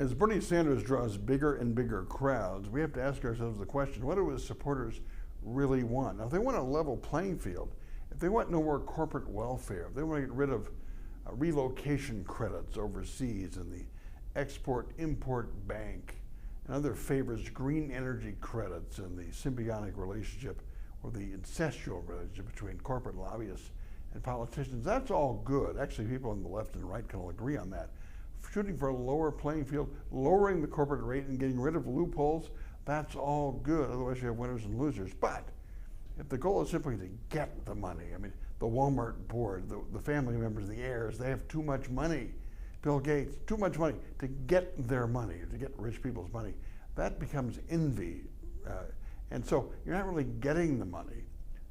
As Bernie Sanders draws bigger and bigger crowds, we have to ask ourselves the question, what do his supporters really want? Now, if they want a level playing field, if they want no more corporate welfare, if they want to get rid of relocation credits overseas and the Export-Import Bank and other favors, green energy credits and the symbiotic relationship or the incestual relationship between corporate lobbyists and politicians, that's all good. Actually, people on the left and right can all agree on that. Shooting for a lower playing field, lowering the corporate rate and getting rid of loopholes, that's all good. Otherwise you have winners and losers. But if the goal is simply to get the money, I mean, the Walmart board, the family members, the heirs, they have too much money. Bill Gates, too much money to get their money, to get rich people's money. That becomes envy. And so you're not really getting the money.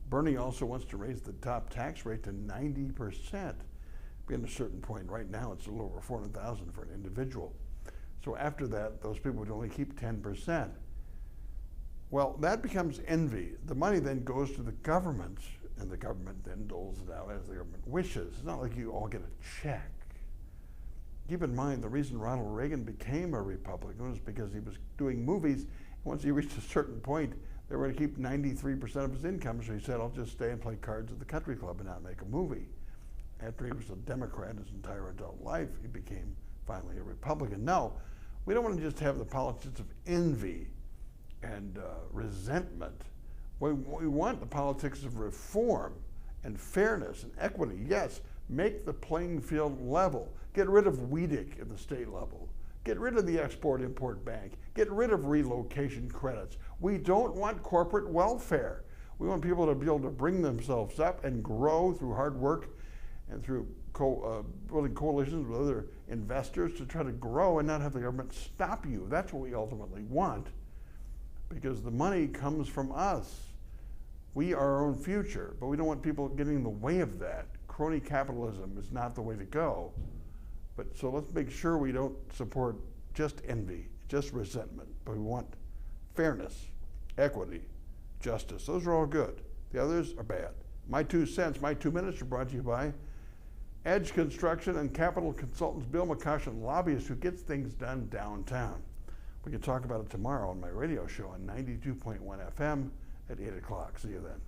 Bernie also wants to raise the top tax rate to 90%. Beyond a certain point, right now it's a little over $400,000 for an individual. So after that, those people would only keep 10%. Well, that becomes envy. The money then goes to the government, and the government then doles it out as the government wishes. It's not like you all get a check. Keep in mind, the reason Ronald Reagan became a Republican was because he was doing movies. Once he reached a certain point, they were going to keep 93% of his income, so he said, I'll just stay and play cards at the country club and not make a movie. After he was a Democrat his entire adult life, he became finally a Republican. No, we don't want to just have the politics of envy and resentment. We want the politics of reform and fairness and equity. Yes, make the playing field level. Get rid of WEDIC at the state level. Get rid of the Export-Import Bank. Get rid of relocation credits. We don't want corporate welfare. We want people to be able to bring themselves up and grow through hard work and through building coalitions with other investors to try to grow and not have the government stop you. That's what we ultimately want, because the money comes from us. We are our own future, but we don't want people getting in the way of that. Crony capitalism is not the way to go. But so let's make sure we don't support just envy, just resentment, but we want fairness, equity, justice. Those are all good. The others are bad. My 2 cents, my 2 minutes are brought to you by Edge Construction and Capital Consultants, Bill McCoshen, lobbyist who gets things done downtown. We can talk about it tomorrow on my radio show on 92.1 FM at 8 o'clock. See you then.